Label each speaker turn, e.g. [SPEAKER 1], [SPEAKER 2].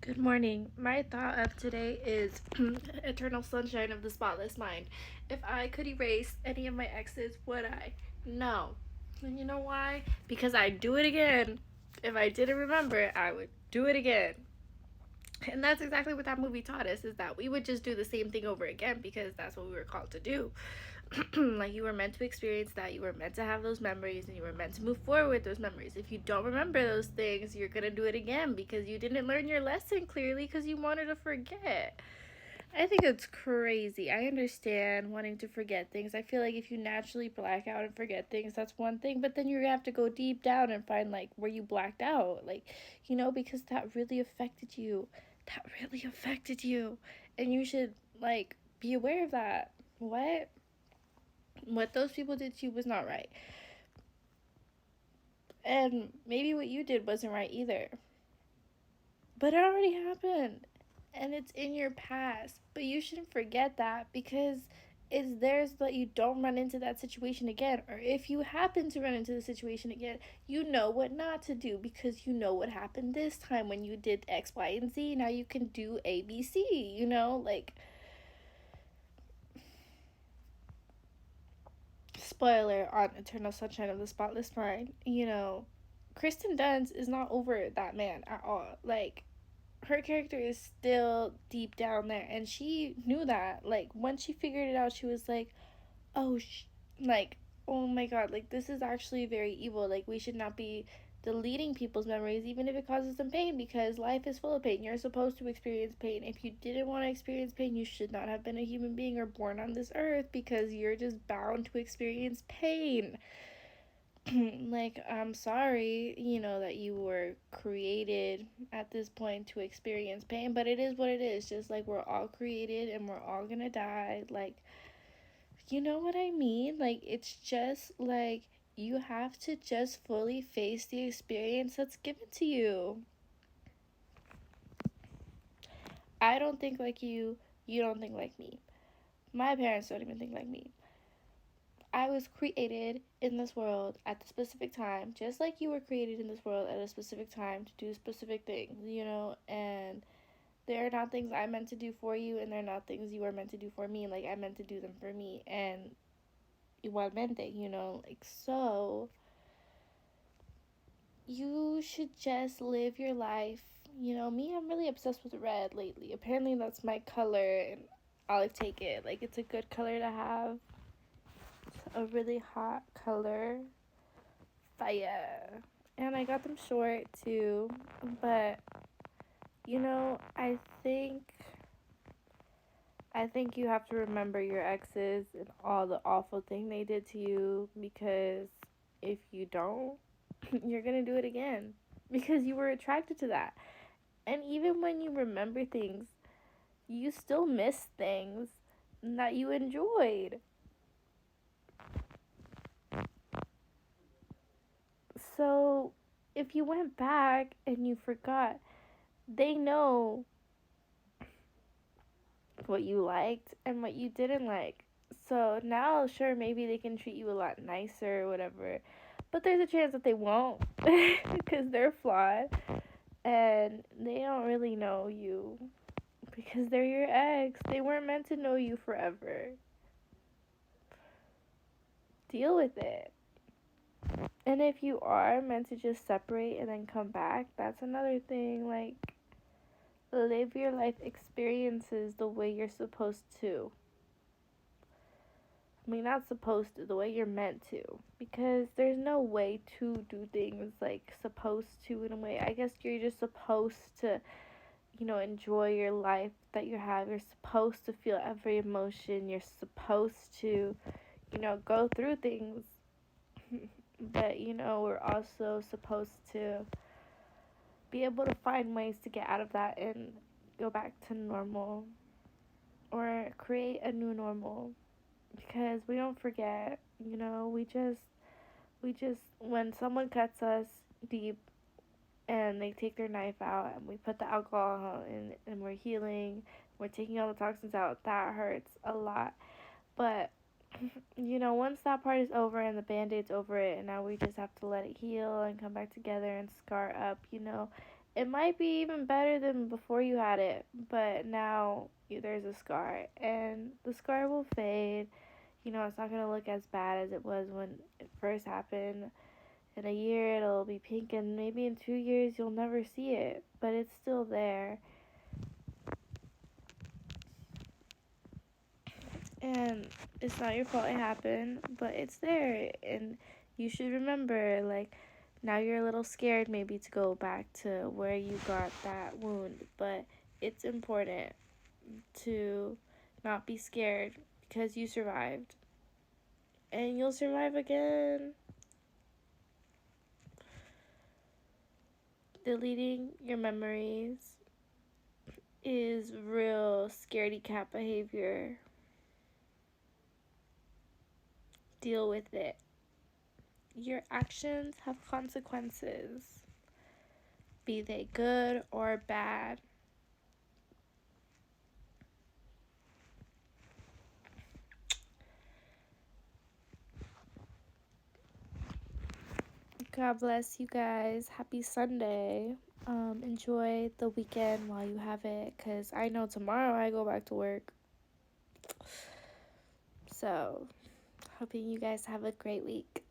[SPEAKER 1] Good morning. My thought of today is eternal sunshine of the spotless mind. If I could erase any of my exes, would I? No. And you know why? Because I'd do it again. If I didn't remember, I would do it again. And that's exactly what that movie taught us, is that we would just do the same thing over again because that's what we were called to do. Like, you were meant to experience that, you were meant to have those memories, and you were meant to move forward with those memories. If you don't remember those things, you're gonna do it again because you didn't learn your lesson clearly because you wanted to forget. I think it's crazy. I understand wanting to forget things. I feel like if you naturally black out and forget things, that's one thing, but then you're gonna have to go deep down and find like where you blacked out, like, because that really affected you. That really affected you, and you should like be aware of that. What those people did to you was not right. And maybe what you did wasn't right either. But it already happened. And it's in your past. But you shouldn't forget that because it's there so that you don't run into that situation again. Or if you happen to run into the situation again, you know what not to do because you know what happened this time when you did X, Y, and Z. Now you can do A, B, C, Like, spoiler on Eternal Sunshine of the Spotless Mind, Kristen Dunst is not over that man at all. Like, her character is still deep down there, and she knew that. Like, once she figured it out, she was like, oh, like, oh my god, like, this is actually very evil. Like, we should not be deleting people's memories, even if it causes them pain, because life is full of pain. You're supposed to experience pain. If you didn't want to experience pain, you should not have been a human being or born on this earth because you're just bound to experience pain. Like, I'm sorry, that you were created at this point to experience pain, but it is what it is. Just like we're all created and we're all gonna die. Like, you know what I mean? Like, it's just like you have to just fully face the experience that's given to you. I don't think like you, you don't think like me. My parents don't even think like me. I was created in this world at the specific time, just like you were created in this world at a specific time to do specific things, and they're not things I meant to do for you, and they're not things you were meant to do for me. Like, I meant to do them for me, and igualmente, like, so you should just live your life. Me, I'm really obsessed with red lately. Apparently, that's my color, and I'll take it. Like, it's a good color to have. It's a really hot color. Fire. And I got them short too. But I think you have to remember your exes and all the awful thing they did to you, because if you don't, you're gonna do it again because you were attracted to that. And even when you remember things, you still miss things that you enjoyed. So if you went back and you forgot, they know what you liked and what you didn't like. So now, sure, maybe they can treat you a lot nicer or whatever, but there's a chance that they won't because they're flawed and they don't really know you because they're your ex. They weren't meant to know you forever. Deal with it. And if you are meant to just separate and then come back, that's another thing. Like, live your life experiences the way you're supposed to. I mean, not supposed to, the way you're meant to. Because there's no way to do things like supposed to, in a way. I guess you're just supposed to, enjoy your life that you have. You're supposed to feel every emotion. You're supposed to, go through things. But, we're also supposed to be able to find ways to get out of that and go back to normal or create a new normal, because we don't forget. We just when someone cuts us deep and they take their knife out and we put the alcohol in and we're healing, we're taking all the toxins out, that hurts a lot. But once that part is over and the band-aid's over it, and now we just have to let it heal and come back together and scar up, it might be even better than before you had it, but now there's a scar, and the scar will fade. You know, it's not gonna look as bad as it was when it first happened. In a year, it'll be pink, and maybe in 2 years, you'll never see it, but it's still there. And it's not your fault it happened, but it's there, and you should remember, like, now you're a little scared maybe to go back to where you got that wound, but it's important to not be scared because you survived, and you'll survive again. Deleting your memories is real scaredy cat behavior. Deal with it. Your actions have consequences, be they good or bad. God bless you guys. Happy Sunday. Enjoy the weekend while you have it, because I know tomorrow I go back to work. So, hoping you guys have a great week.